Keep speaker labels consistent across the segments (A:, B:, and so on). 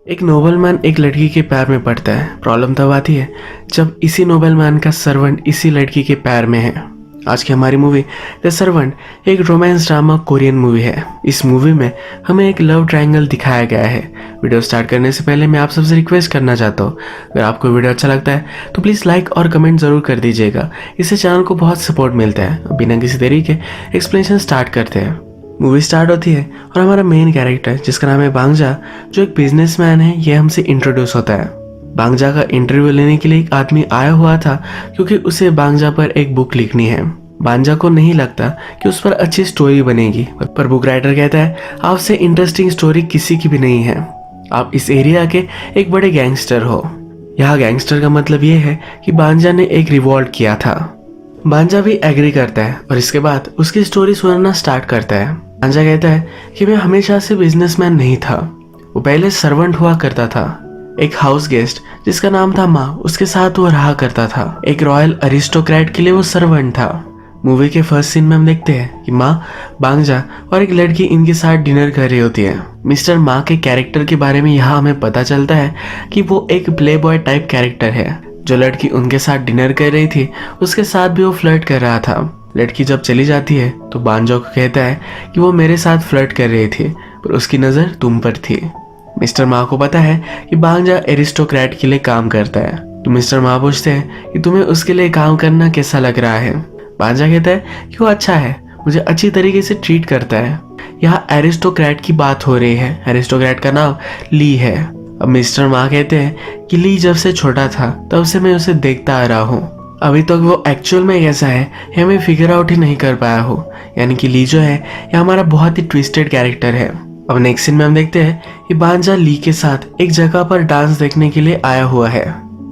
A: एक नोबलमैन एक लड़की के पैर में पड़ता है। प्रॉब्लम तब आती है जब इसी नोबलमैन का सर्वेंट इसी लड़की के पैर में है। आज की हमारी मूवी द सर्वेंट एक रोमांस ड्रामा कोरियन मूवी है। इस मूवी में हमें एक लव ट्रायंगल दिखाया गया है। वीडियो स्टार्ट करने से पहले मैं आप सबसे रिक्वेस्ट करना चाहता हूँ, अगर आपको वीडियो अच्छा लगता है तो प्लीज़ लाइक और कमेंट ज़रूर कर दीजिएगा। इससे चैनल को बहुत सपोर्ट मिलता है। बिना किसी देरी के एक्सप्लेनेशन स्टार्ट करते हैं। मूवी स्टार्ट होती है और हमारा मेन कैरेक्टर जिसका नाम है बांगजा, जो एक बिजनेसमैन है, ये हमसे इंट्रोड्यूस होता है। बांगजा का इंटरव्यू लेने के लिए एक आदमी आया हुआ था क्योंकि उसे बांगजा पर एक बुक लिखनी है। बांगजा को नहीं लगता कि उस पर अच्छी स्टोरी बनेगी, पर बुक राइटर कहता है आपसे इंटरेस्टिंग स्टोरी किसी की भी नहीं है। आप इस एरिया के एक बड़े गैंगस्टर हो। यहाँ गैंगस्टर का मतलब ये है कि बांगजा ने एक रिवॉल्ट किया था। बांजा भी एग्री करता है और इसके बाद उसकी स्टोरी सुनाना स्टार्ट करता है। बांजा कहता है कि मैं हमेशा से बिजनेसमैन नहीं था, वो पहले सर्वेंट हुआ करता था। एक हाउस गेस्ट जिसका नाम था माँ, उसके साथ वो रहा करता था। एक रॉयल अरिस्टोक्रेट के लिए वो सर्वेंट था। मूवी के फर्स्ट सीन में हम देखते हैं कि माँ, बांगजा और एक लड़की इनके साथ डिनर कर रही होती है। मिस्टर माँ के कैरेक्टर के बारे में यहाँ हमें पता चलता है कि वो एक प्ले बॉय टाइप कैरेक्टर है। जो लड़की उनके साथ डिनर कर रही थी उसके साथ भी वो फ्लर्ट कर रहा था। लड़की जब चली जाती है तो बांजा को कहता है कि वो मेरे साथ फ्लर्ट कर रही थी, पर उसकी नज़र तुम पर थी। मिस्टर मा को पता है कि बांजा एरिस्टोक्रेट के लिए काम करता है, तो मिस्टर मा पूछते हैं कि तुम्हें उसके लिए काम करना कैसा लग रहा है। बांजा कहता है कि वो अच्छा है, मुझे अच्छी तरीके से ट्रीट करता है। यहाँ एरिस्टोक्रेट की बात हो रही है। एरिस्टोक्रेट का नाम ली है। अब मिस्टर मा कहते हैं कि ली जब से छोटा था तब से मैं उसे देखता आ रहा हूँ। अभी तक वो एक्चुअल में कैसा है ये मैं फिगर आउट ही नहीं कर पाया हूँ। यानी कि ली जो है ये हमारा बहुत ही ट्विस्टेड कैरेक्टर है। अब नेक्स्ट सीन में हम देखते हैं कि बांजा ली के साथ एक जगह पर डांस देखने के लिए आया हुआ है।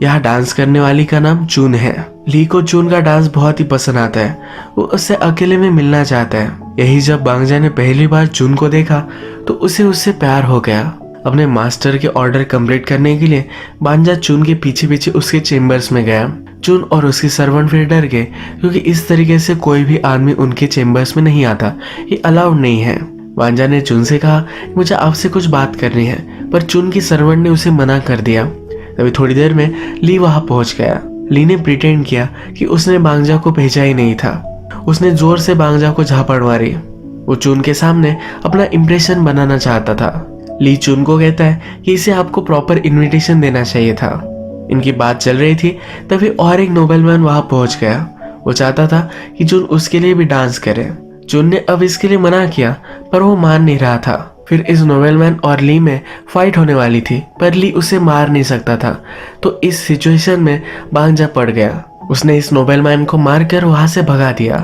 A: यहाँ डांस करने वाली का नाम चून है। ली को चून का डांस बहुत ही पसंद आता है, वो उससे अकेले में मिलना चाहता है। यही जब बांजा ने पहली बार चून को देखा तो उसे उससे प्यार हो गया। अपने मास्टर के ऑर्डर कंप्लीट करने के लिए बांजा चून के पीछे पीछे उसके चेम्बर्स में गया। चून और उसकी सर्वेंट फिर डर गए क्योंकि इस तरीके से कोई भी आदमी उनके चेम्बर्स में नहीं आता, ये अलाउड नहीं है। बांजा ने चून से कहा मुझे आपसे कुछ बात करनी है, पर चून की सर्वेंट ने उसे मना कर दिया। तभी थोड़ी देर में ली वहां पहुंच गया। ली ने प्रिटेंड किया कि उसने बांजा को भेजा ही नहीं था। उसने जोर से बांजा को झापड़ मारी। वो चून के सामने अपना इम्प्रेशन बनाना चाहता था। ली चून को कहता है कि इसे आपको प्रॉपर इनविटेशन देना चाहिए था। इनकी बात चल रही थी तभी और एक नोबलमैन वहां पहुंच गया। वो चाहता था कि चून उसके लिए भी डांस करे। चून ने अब इसके लिए मना किया, पर वो मान नहीं रहा था। फिर इस नोबलमैन और ली में फाइट होने वाली थी, पर ली उसे मार नहीं सकता था। तो इस सिचुएशन में बांजा पड़ गया। उसने इस नोबलमैन को मारकर वहां से भगा दिया।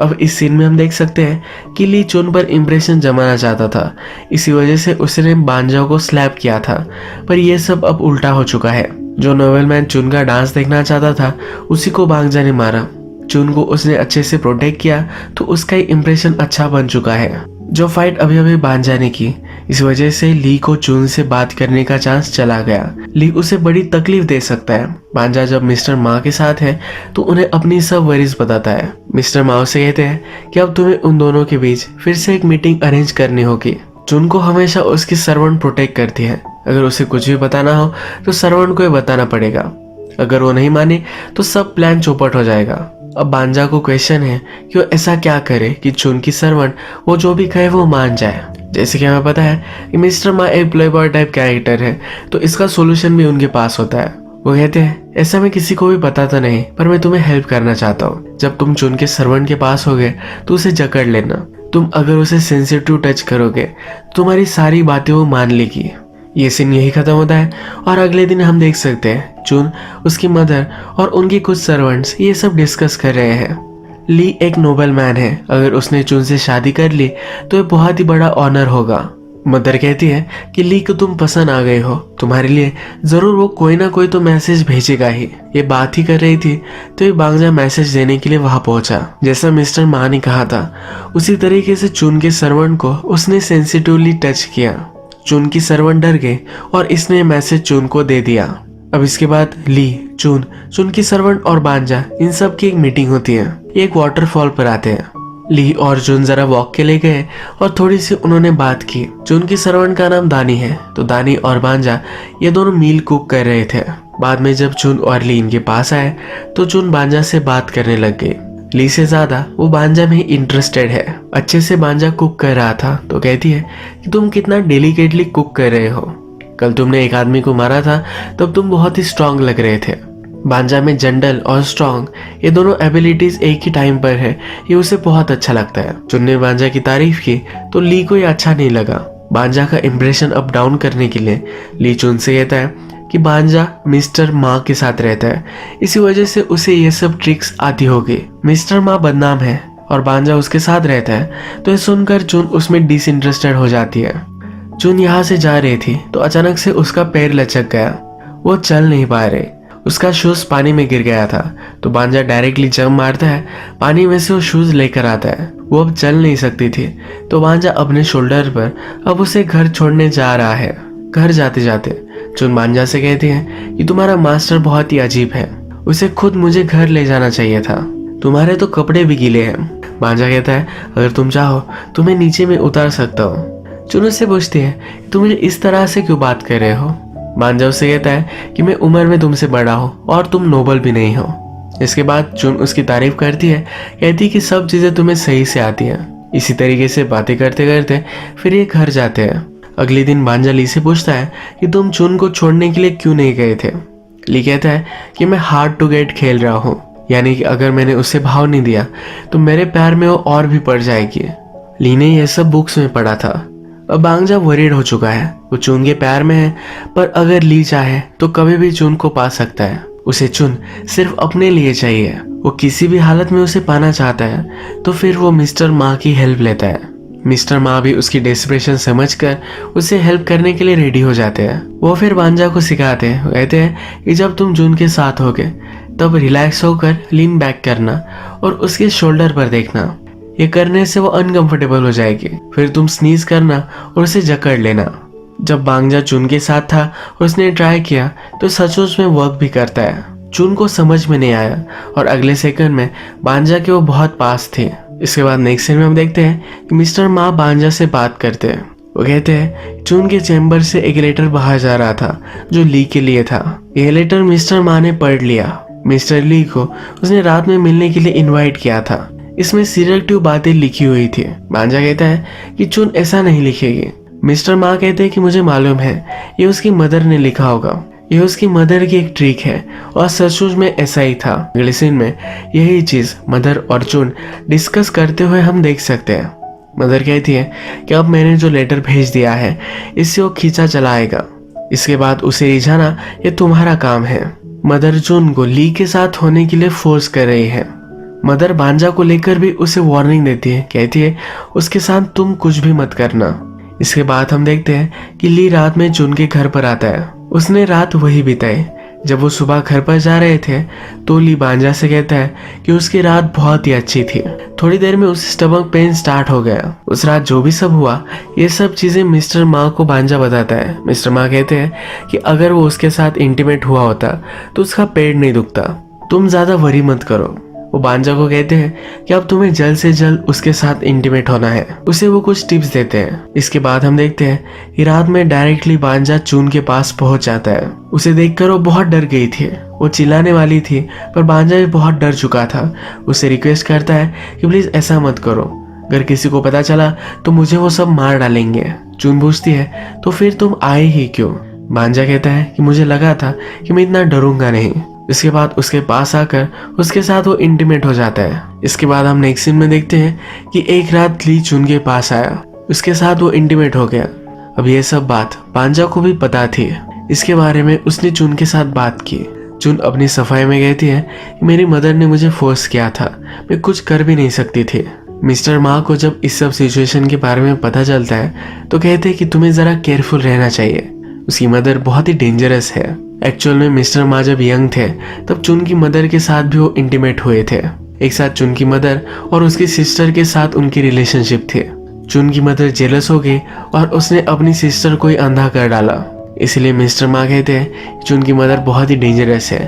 A: अब इस सीन में हम देख सकते हैं कि ली चून पर इम्प्रेशन जमाना चाहता था, इसी वजह से उसने बांजा को स्लैप किया था। पर यह सब अब उल्टा हो चुका है। जो नोबलमैन चून का डांस देखना चाहता था उसी को बांजा ने मारा। चून को उसने अच्छे से प्रोटेक्ट किया तो उसका इम्प्रेशन अच्छा बन चुका है। जो फाइट अभी अभी बांजा ने की, इस वजह से ली को चून से बात करने का चांस चला गया। ली उसे बड़ी तकलीफ दे सकता है। बांजा जब मिस्टर मा के साथ है तो उन्हें अपनी सब वरीज बताता है। मिस्टर मा उसे कहते हैं कि अब तुम्हें उन दोनों के बीच फिर से एक मीटिंग अरेंज करनी होगी। चून को हमेशा उसकी सर्वेंट प्रोटेक्ट करती है। अगर उसे कुछ भी बताना हो तो सर्वेंट को ही बताना पड़ेगा। अगर वो नहीं माने तो सब प्लान चौपट हो जाएगा। अब बांजा को क्वेश्चन है कि वो ऐसा क्या करे कि चून की सर्वेंट वो जो भी कहे वो मान जाए। जैसे कि हमें पता है कि मिस्टर मा एक प्ले बॉय टाइप कैरेक्टर है, तो इसका सोल्यूशन भी उनके पास होता है। वो कहते हैं ऐसा मैं किसी को भी बताता नहीं, पर मैं तुम्हें हेल्प करना चाहता हूँ। जब तुम चून के सर्वेंट के पास होगे तो उसे जकड़ लेना। तुम अगर उसे सेंसिटिव टच करोगे तुम्हारी सारी बातें वो मान लेगी। ये सीन यही खत्म होता है और अगले दिन हम देख सकते हैं चून, उसकी मदर और उनके कुछ सर्वेंट्स ये सब डिस्कस कर रहे हैं। ली एक नोबल मैन है, अगर उसने चून से शादी कर ली तो ये बहुत ही बड़ा ऑनर होगा। मदर कहती है कि ली को तुम पसंद आ गए हो, तुम्हारे लिए जरूर वो कोई ना कोई तो मैसेज भेजेगा ही। ये बात ही कर रही थी तो ये बांजा मैसेज देने के लिए वहां पहुंचा। जैसा मिस्टर मा ने कहा था उसी तरीके से चून के सर्वेंट को उसने सेंसिटिवली टच किया। चून की सर्वेंट डर गई और इसने मैसेज चून को दे दिया। अब इसके बाद ली, चून की सर्वेंट और बांजा इन सब की एक मीटिंग होती है। ये एक वाटरफॉल पर आते हैं। ली और जून जरा वॉक के लिए गए और थोड़ी सी उन्होंने बात की। जून की सर्वेंट का नाम दानी है, तो दानी और बांजा ये दोनों मील कुक कर रहे थे। बाद में जब जून और ली इनके पास आए तो जून बांजा से बात करने लग गई। ली से ज्यादा वो बांजा में इंटरेस्टेड है। अच्छे से बांजा कुक कर रहा था तो कहती है कि तुम कितना डेलिकेटली कुक कर रहे हो। कल तुमने एक आदमी को मारा था तब तुम बहुत ही स्ट्रांग लग रहे थे। बांजा में जंडल और स्ट्रांग ये दोनों एबिलिटीज एक ही टाइम पर है, ये उसे बहुत अच्छा लगता है। जून ने बांजा की तारीफ की तो ली को ये अच्छा नहीं लगा। बांजा का इम्प्रेशन अप डाउन करने के लिए ली जून से कहता है कि बांजा मिस्टर मा के साथ रहता है, इसी वजह से उसे ये सब ट्रिक्स आती होगी। मिस्टर मा बदनाम है और बांजा उसके साथ रहता है, तो ये सुनकर जून उसमें डिसइंटरेस्टेड हो जाती है। जून यहाँ से जा रही थी तो अचानक से उसका पैर लचक गया। वो चल नहीं पा रहे, उसका शूज पानी में गिर गया था। तो बांजा डायरेक्टली जंप मारता है, पानी में से वो शूज लेकर आता है। वो अब चल नहीं सकती थी, तो बांजा अपने शोल्डर पर अब उसे घर छोड़ने जा रहा है। घर जाते जाते जून बांजा से कहती है कि तुम्हारा मास्टर बहुत ही अजीब है, उसे खुद मुझे घर ले जाना चाहिए था, तुम्हारे तो कपड़े भी गीले हैं। बांजा कहता है अगर तुम चाहो तुम्हें नीचे में उतार सकता हूँ। जून उससे पूछती है तुम मुझे इस तरह से क्यों बात कर रहे हो। बांजा उससे कहता है कि मैं उम्र में तुमसे बड़ा हूँ और तुम नोबल भी नहीं हो। इसके बाद जून उसकी तारीफ करती है, कहती है कि सब चीजें तुम्हें सही से आती हैं। इसी तरीके से बातें करते करते फिर ये घर जाते हैं। अगले दिन बांजा ली से पूछता है कि तुम जून को छोड़ने के लिए क्यों नहीं गए थे। ली कहता है कि मैं हार्ड टू गेट खेल रहा हूँ, यानी कि अगर मैंने उसे भाव नहीं दिया तो मेरे प्यार में वो और भी पड़ जाएगी। ली ने यह सब बुक्स में पढ़ा था। अब बांजा वरीड हो चुका है, वो जून के प्यार में है, पर अगर ली चाहे तो कभी भी जून को पा सकता है। उसे जून सिर्फ अपने लिए चाहिए, वो किसी भी हालत में उसे पाना चाहता है तो फिर वो मिस्टर मा की हेल्प लेता है। मिस्टर मा भी उसकी डेस्परेशन समझकर उसे हेल्प करने के लिए रेडी हो जाते हैं। वो फिर बांजा को सिखाते हैं, कहते हैं कि जब तुम जून के साथ होगे तब रिलैक्स होकर लीन बैक करना और उसके शोल्डर पर देखना। ये करने से वो अनकंफर्टेबल हो जाएगी। फिर तुम स्नीज करना और उसे जकड़ लेना। जब बांजा जून के साथ था और उसने ट्राई किया तो सचमुच में वर्क भी करता है। जून को समझ में नहीं आया और अगले सेकंड में बांजा के वो बहुत पास थे। इसके बाद नेक्स्ट सीन में हम देखते हैं कि मिस्टर मा बांजा से बात करते हैं। वो कहते हैं जून के चैम्बर से एक लेटर बाहर जा रहा था जो ली के लिए था। यह लेटर मिस्टर मा ने पढ़ लिया। मिस्टर ली को उसने रात में मिलने के लिए इनवाइट किया था। इसमें सिलेक्टिव बातें लिखी हुई थी। बांजा कहता है कि जून ऐसा नहीं लिखेगी। मिस्टर मा कहते हैं कि मुझे मालूम है ये उसकी मदर ने लिखा होगा, ये उसकी मदर की एक ट्रिक है और सचमुच में ऐसा ही था। अगले सीन में यही चीज मदर और जून डिस्कस करते हुए हम देख सकते हैं। मदर कहती है कि अब मैंने जो लेटर भेज दिया है इससे वो खींचा चलाएगा, इसके बाद उसे रिझाना ये तुम्हारा काम है। मदर जून को ली के साथ होने के लिए फोर्स कर रही है। मदर बांजा को लेकर भी उसे वार्निंग देती है, कहती है उसके साथ तुम कुछ भी मत करना। इसके बाद हम देखते हैं कि ली रात में जून के घर पर आता है। उसने रात वही बिताई। जब वो सुबह घर पर जा रहे थे तो ली बांजा से कहता है कि उसकी रात बहुत ही अच्छी थी। थोड़ी देर में उसे स्टमक पेन स्टार्ट हो गया। उस रात जो भी सब हुआ ये सब चीजें मिस्टर मा को बांजा बताता है। मिस्टर मा कहते हैं कि अगर वो उसके साथ इंटीमेट हुआ होता तो उसका पेट नहीं दुखता, तुम ज्यादा वरी मत करो। वो बांजा को कहते हैं कि अब तुम्हें जल्द से जल्द उसके साथ इंटीमेट होना है। उसे वो कुछ टिप्स देते हैं। इसके बाद हम देखते हैं कि रात में डायरेक्टली बांजा जून के पास पहुंच जाता है। उसे देखकर वो बहुत डर गई थी, वो चिल्लाने वाली थी, पर बांजा भी बहुत डर चुका था। उसे रिक्वेस्ट करता है कि प्लीज ऐसा मत करो, अगर किसी को पता चला तो मुझे वो सब मार डालेंगे। जून पूछती है तो फिर तुम आए ही क्यों। बांजा कहता है कि मुझे लगा था कि मैं इतना डरूंगा नहीं। इसके बाद उसके पास आकर उसके साथ वो इंटीमेट हो जाता है। इसके बाद हम नेक्स्ट सीन में देखते हैं कि एक रात ली जून के पास आया, उसके साथ वो इंटीमेट हो गया। अब ये सब बात बांजा को भी पता थी। इसके बारे में उसने जून के साथ बात की। जून अपनी सफाई में कहती है कि मेरी मदर ने मुझे फोर्स किया था, मैं कुछ कर भी नहीं सकती थी। मिस्टर मा को जब इस सब सिचुएशन के बारे में पता चलता है तो कहते हैं कि तुम्हें जरा केयरफुल रहना चाहिए, उसकी मदर बहुत ही डेंजरस है। एक्चुअल में मिस्टर मा जब यंग थे तब जून की मदर के साथ भी वो इंटीमेट हुए थे। एक साथ जून की मदर और उसकी सिस्टर के साथ उनकी रिलेशनशिप थी। जून की मदर जेलस हो गई और उसने अपनी सिस्टर को ही अंधा कर डाला। इसलिए मिस्टर मा कहते हैं जून की मदर बहुत ही डेंजरस है,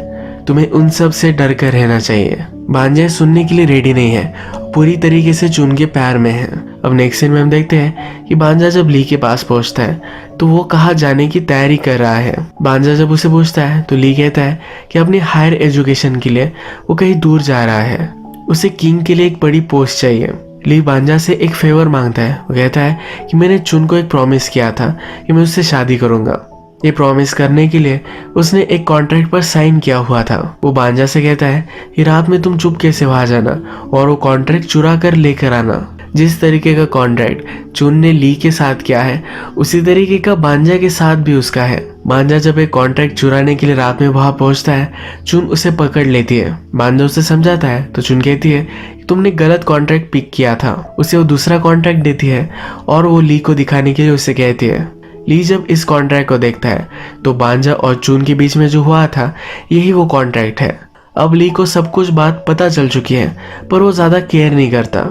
A: तुम्हें उन सब से डर कर रहना चाहिए। बांजा सुनने के लिए रेडी नहीं है पूरी तरीके से चुन के पैर में है। अब नेक्स्ट सीन में हम देखते हैं कि बांजा जब ली के पास पहुंचता है तो वो कहाँ जाने की तैयारी कर रहा है। बांजा जब उसे पूछता है तो ली कहता है कि अपनी हायर एजुकेशन के लिए वो कहीं दूर जा रहा है, उसे किंग के लिए एक बड़ी पोस्ट चाहिए। ली बांजा से एक फेवर मांगता है। वो कहता है कि मैंने चुन को एक प्रॉमिस किया था कि मैं उससे शादी करूंगा। ये प्रॉमिस करने के लिए उसने एक कॉन्ट्रैक्ट पर साइन किया हुआ था। वो बांजा से कहता है कि रात में तुम चुपके से वहां जाना और वो कॉन्ट्रैक्ट चुरा कर लेकर आना। जिस तरीके का कॉन्ट्रैक्ट चुन ने ली के साथ किया है उसी तरीके का बांजा के साथ भी उसका है। बांजा जब एक कॉन्ट्रैक्ट चुराने के लिए रात में वहां पहुंचता है, चुन उसे पकड़ लेती है। बांजा उसे समझाता है तो चुन कहती है कि तुमने गलत कॉन्ट्रैक्ट पिक किया था। उसे वो दूसरा कॉन्ट्रैक्ट देती है और वो ली को दिखाने के लिए उसे कहती है। ली जब इस कॉन्ट्रैक्ट को देखता है तो बांजा और चुन के बीच में जो हुआ था यही वो कॉन्ट्रैक्ट है। अब ली को सब कुछ बात पता चल चुकी है पर वो ज्यादा केयर नहीं करता।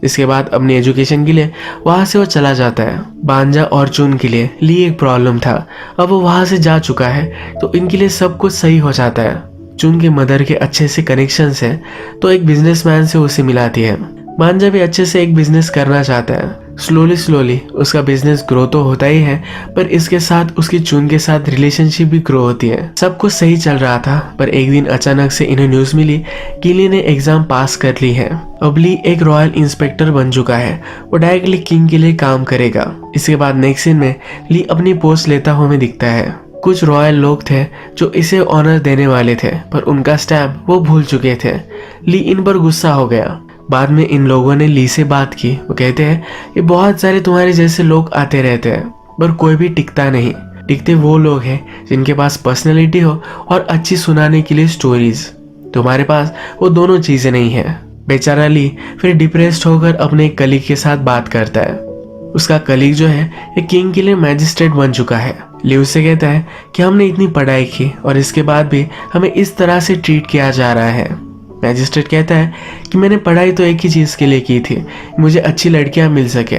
A: इसके बाद अपनी एजुकेशन के लिए वहां से वो चला जाता है। बांजा और चुन के लिए ली एक प्रॉब्लम था, अब वो वहां से जा चुका है तो इनके लिए सब कुछ सही हो जाता है। चुन के मदर के अच्छे से कनेक्शंस है तो एक बिजनेसमैन से उसे मिलाती है। बांजा भी अच्छे से एक बिजनेस करना चाहता है। स्लोली उसका बिजनेस ग्रो तो होता ही है पर इसके साथ उसकी चुन के साथ रिलेशनशिप भी ग्रो होती है। सब कुछ सही चल रहा था पर एक दिन अचानक से इन्हें न्यूज मिली कि ली ने एग्जाम पास कर ली है। अब ली एक रॉयल इंस्पेक्टर बन चुका है, वो डायरेक्टली किंग के लिए काम करेगा। इसके बाद नेक्स्ट सीन में ली अपनी पोस्ट लेता हुआ हमें दिखता है। कुछ रॉयल लोग थे जो इसे ऑनर देने वाले थे पर उनका स्टैम्प वो भूल चुके थे। ली इन पर गुस्सा हो गया। बाद में इन लोगों ने ली से बात की। वो कहते हैं कि बहुत सारे तुम्हारे जैसे लोग आते रहते हैं पर कोई भी टिकता नहीं। टिकते वो लोग हैं जिनके पास पर्सनैलिटी हो और अच्छी सुनाने के लिए स्टोरीज। तुम्हारे पास वो दोनों चीजें नहीं है। बेचारा ली फिर डिप्रेस्ड होकर अपने एक कलीग के साथ बात करता है। उसका कलीग जो है एक किंग के लिए मैजिस्ट्रेट बन चुका है। ली उससे कहता है कि हमने इतनी पढ़ाई की और इसके बाद भी हमें इस तरह से ट्रीट किया जा रहा है। मैजिस्ट्रेट कहता है कि मैंने पढ़ाई तो एक ही चीज के लिए की थी, मुझे अच्छी लड़कियां मिल सके।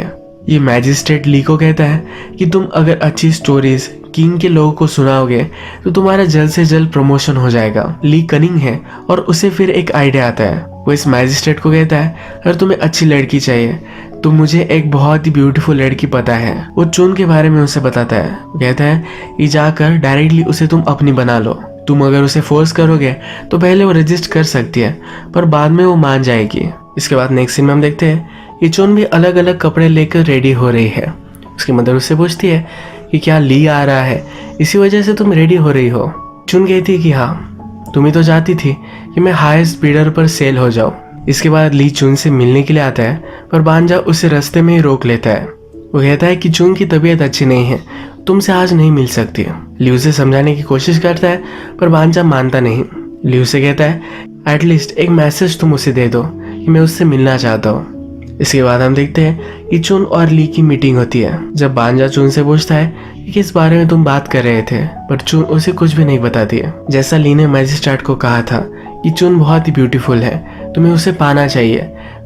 A: ये मैजिस्ट्रेट ली को कहता है कि तुम अगर अच्छी स्टोरीज किंग के लोगों को सुनाओगे तो तुम्हारा जल्द से जल्द प्रमोशन हो जाएगा। ली कनिंग है और उसे फिर एक आइडिया आता है। वो इस मैजिस्ट्रेट को कहता है अगर तुम्हें अच्छी लड़की चाहिए तो मुझे एक बहुत ही ब्यूटीफुल लड़की पता है। वो चुन के बारे में उसे बताता है। वो कहता है कि जाकर डायरेक्टली उसे तुम अपनी बना लो। तुम अगर उसे फोर्स करोगे तो पहले वो रजिस्ट कर सकती है पर बाद में वो मान जाएगी। इसके बाद नेक्स्ट सीन में हम देखते हैं कि चुन भी अलग अलग कपड़े लेकर रेडी हो रही है। उसकी मदर उससे पूछती है कि क्या ली आ रहा है, इसी वजह से तुम रेडी हो रही हो। चुन कहती है कि हाँ, तुम ही तो चाहती थी कि मैं हाई स्पीडर पर सेल हो जाऊं। इसके बाद ली चुन से मिलने के लिए आता है पर बांजा उसे रास्ते में ही रोक लेता है। वो कहता है कि चुन की तबीयत अच्छी नहीं है, तुमसे आज नहीं मिल सकती। ली उसे समझाने की कोशिश करता है पर बांजा मानता नहीं। ली उसे कहता है एटलीस्ट एक मैसेज तुम उसे दे दो कि मैं उससे मिलना चाहता हूँ। इसके बाद हम देखते हैं कि चुन और ली की मीटिंग होती है। जब बांजा चुन से पूछता है कि किस बारे में तुम बात कर रहे थे पर चुन उसे कुछ भी नहीं बताती है। जैसा ली ने मैजिस्ट्रेट को कहा था कि चुन बहुत ही ब्यूटीफुल है, तुम्हें उसे पाना चाहिए,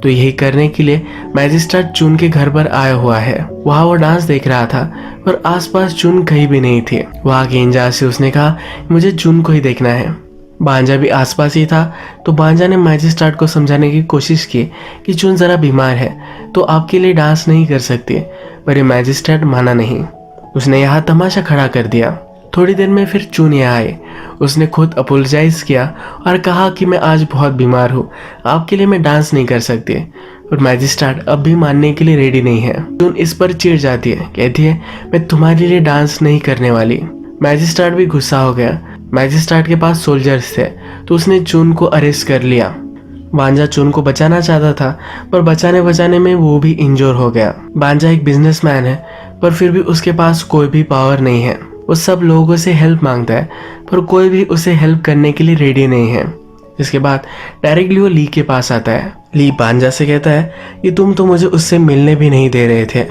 A: तो यही करने के लिए मैजिस्ट्रेट चुन के घर पर आया हुआ है। वहाँ वो डांस देख रहा था पर आसपास चुन कहीं भी नहीं थी। वहाँ के इंचार्ज से उसने कहा मुझे चुन को ही देखना है। बांजा भी आसपास ही था तो बांजा ने मैजिस्ट्रेट को समझाने की कोशिश की कि चुन जरा बीमार है तो आपके लिए डांस नहीं कर सकती, पर ये मैजिस्ट्रेट माना नहीं। उसने यहाँ तमाशा खड़ा कर दिया। थोड़ी देर में फिर चुन यहाँ आई। उसने खुद अपोलोजाइज किया और कहा कि मैं आज बहुत बीमार हूँ, आपके लिए मैं डांस नहीं कर सकती। और मैजिस्ट्रेट अब भी मानने के लिए रेडी नहीं है। चुन इस पर चिढ़ जाती है, कहती है मैं तुम्हारे लिए डांस नहीं करने वाली। मैजिस्ट्रेट भी गुस्सा हो गया। मैजिस्ट्रेट के पास सोल्जर्स थे तो उसने चुन को अरेस्ट कर लिया। बांजा चुन को बचाना चाहता था पर बचाने में वो भी इंजोर हो गया। बांजा एक बिजनेसमैन है पर फिर भी उसके पास कोई भी पावर नहीं है। वो सब लोगों से हेल्प मांगता है पर कोई भी उसे हेल्प करने के लिए रेडी नहीं है। इसके बाद डायरेक्टली वो ली के पास आता है। ली बांजा से कहता है कि तुम तो मुझे उससे मिलने भी नहीं दे रहे थे।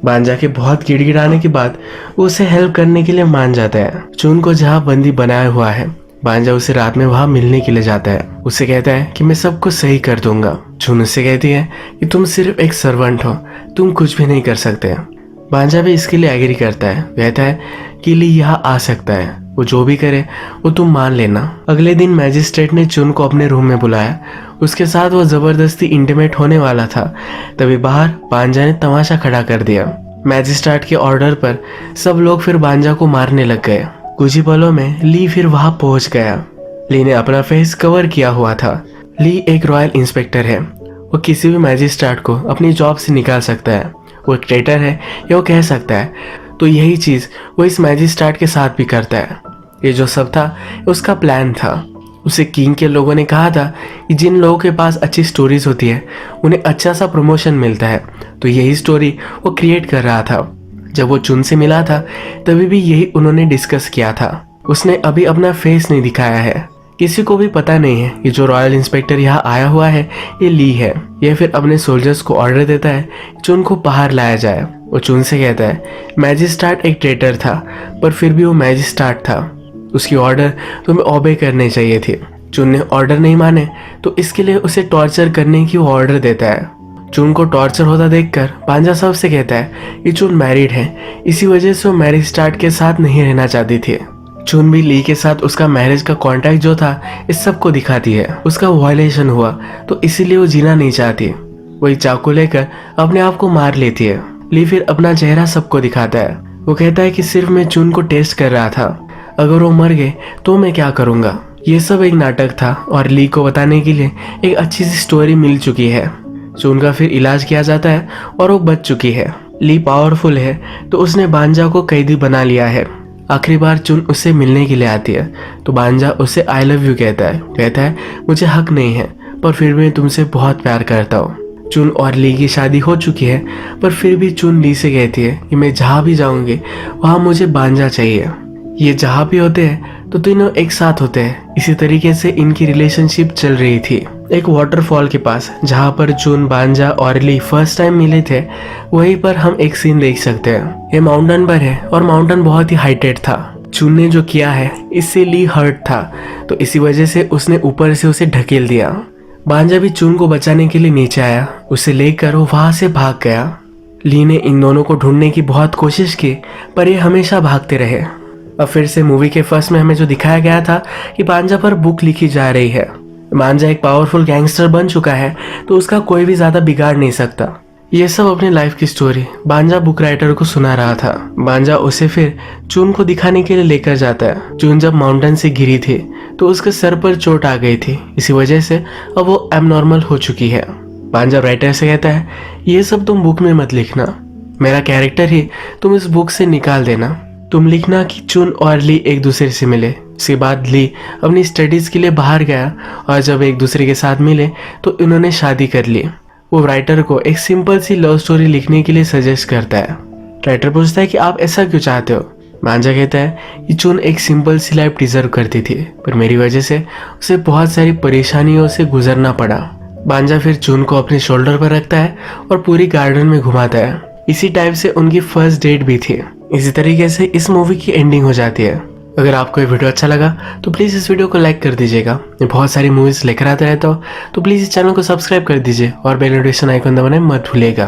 A: बांजा के बहुत गिड़गिड़ाने के बाद वो उसे हेल्प करने के लिए मान जाता है। चुन को जहाँ बंदी बनाया हुआ है, बांजा उसे रात में वहां मिलने के लिए जाता है। उससे कहता है कि मैं सब कुछ सही कर दूंगा। चुन उससे कहती है कि तुम सिर्फ एक सर्वेंट हो, तुम कुछ भी नहीं कर सकते। बांजा भी इसके लिए एग्री करता है, कहता है कि ली यहाँ आ सकता है, वो जो भी करे वो तुम मान लेना। अगले दिन मैजिस्ट्रेट ने चुन को अपने रूम में बुलाया, उसके साथ वो जबरदस्ती इंटीमेट होने वाला था। तभी बाहर बांजा ने तमाशा खड़ा कर दिया। मैजिस्ट्रेट के ऑर्डर पर सब लोग फिर बांजा को मारने लग गए। कुछ ही पलों में ली फिर वहां पहुंच गया। ली ने अपना फेस कवर किया हुआ था। ली एक रॉयल इंस्पेक्टर है, वो किसी भी मैजिस्ट्रेट को अपनी जॉब से निकाल सकता है। वो एक ट्रेटर है या वो कह सकता है, तो यही चीज़ वो इस मैजिस्ट्रेट के साथ भी करता है। ये जो सब था उसका प्लान था। उसे किंग के लोगों ने कहा था कि जिन लोगों के पास अच्छी स्टोरीज होती है उन्हें अच्छा सा प्रमोशन मिलता है, तो यही स्टोरी वो क्रिएट कर रहा था। जब वो चुन से मिला था तभी भी यही उन्होंने डिस्कस किया था। उसने अभी अपना फेस नहीं दिखाया है, किसी को भी पता नहीं है कि जो रॉयल इंस्पेक्टर यहाँ आया हुआ है ये ली है। ये फिर अपने सोल्जर्स को ऑर्डर देता है चुन को बाहर लाया जाए। वो चुन से कहता है मैजिस्ट्रेट एक ट्रेटर था, पर फिर भी वो मैजिस्ट्रेट था, उसकी ऑर्डर तुम्हें ओबे करने चाहिए थे। चुन ने ऑर्डर नहीं माने तो इसके लिए उसे टॉर्चर करने की वो ऑर्डर देता है। चुन को टॉर्चर होता देखकर बांजा सबसे कहता है कि चुन मैरिड है, इसी वजह से वो मैजिस्ट्रेट के साथ नहीं रहना चाहती थी। चुन भी ली के साथ उसका मैरिज का कॉन्ट्रैक्ट जो था इस सब को दिखाती है। उसका वायलेशन हुआ तो इसीलिए वो जीना नहीं चाहती। वही चाकू लेकर अपने आप को मार लेती है। ली फिर अपना चेहरा सबको दिखाता है। वो कहता है कि सिर्फ मैं चुन को टेस्ट कर रहा था, अगर वो मर गए तो मैं क्या करूँगा। ये सब एक नाटक था और ली को बताने के लिए एक अच्छी सी स्टोरी मिल चुकी है। चुन का फिर इलाज किया जाता है और वो बच चुकी है। ली पावरफुल है तो उसने बांजा को कैदी बना लिया है। आखिरी बार चुन उससे मिलने के लिए आती है तो बांजा उसे आई लव यू कहता है मुझे हक नहीं है पर फिर भी मैं तुमसे बहुत प्यार करता हूँ। चुन और ली की शादी हो चुकी है पर फिर भी चुन ली से कहती है कि मैं जहाँ भी जाऊंगी वहाँ मुझे बांजा चाहिए। ये जहाँ भी होते हैं तो तीनों एक साथ होते हैं। इसी तरीके से इनकी रिलेशनशिप चल रही थी। एक वाटरफॉल के पास जहाँ पर चुन, बांजा और ली फर्स्ट टाइम मिले थे, वहीं पर हम एक सीन देख सकते हैं। ये माउंटेन पर है और माउंटेन बहुत ही हाइटेड था। चुन ने जो किया है इससे ली हर्ट था, तो इसी वजह से उसने ऊपर से उसे ढकेल दिया। बांजा भी चुन को बचाने के लिए नीचे आया, उसे लेकर वो वहां से भाग गया। ली ने इन दोनों को ढूंढने की बहुत कोशिश की पर ये हमेशा भागते रहे। अब फिर से मूवी के फर्स्ट में हमें जो दिखाया गया था कि बांजा पर बुक लिखी जा रही है। बांजा एक पावरफुल गैंगस्टर बन चुका है तो उसका कोई भी ज्यादा बिगाड़ नहीं सकता। ये सब अपनी लाइफ की स्टोरी बांजा बुक राइटर को सुना रहा था। बांजा उसे फिर चुन को दिखाने के लिए लेकर जाता है। चुन जब माउंटेन से गिरी थी तो उसके सर पर चोट आ गई थी, इसी वजह से अब वो एबनॉर्मल हो चुकी है। बांजा राइटर से कहता है ये सब तुम बुक में मत लिखना, मेरा कैरेक्टर ही तुम इस बुक से निकाल देना। तुम लिखना कि चुन और ली एक दूसरे से मिले। इसके बाद ली अपनी स्टडीज के लिए बाहर गया और जब एक दूसरे के साथ मिले तो इन्होंने शादी कर ली। वो राइटर को एक सिंपल सी लव स्टोरी लिखने के लिए सजेस्ट करता है। राइटर पूछता है कि आप ऐसा क्यों चाहते हो। बांजा कहता है कि चुन एक सिंपल सी लाइफ डिजर्व करती थी पर मेरी वजह से उसे बहुत सारी परेशानियों से गुजरना पड़ा। बांजा फिर चुन को अपने शोल्डर पर रखता है और पूरी गार्डन में घुमाता है। इसी टाइप से उनकी फर्स्ट डेट भी थी। इसी तरीके से इस मूवी की एंडिंग हो जाती है। अगर आपको ये वीडियो अच्छा लगा तो प्लीज़ इस वीडियो को लाइक कर दीजिएगा। मैं बहुत सारी मूवीज़ लेकर आता रहता हूँ, तो प्लीज़ इस चैनल को सब्सक्राइब कर दीजिए और बेल नोटिफिकेशन आइकन दबाना मत भूलिएगा।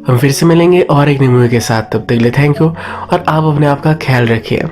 A: हम फिर से मिलेंगे और एक नई मूवी के साथ, तब तक के लिए थैंक यू और आप अपने आप का ख्याल रखिए।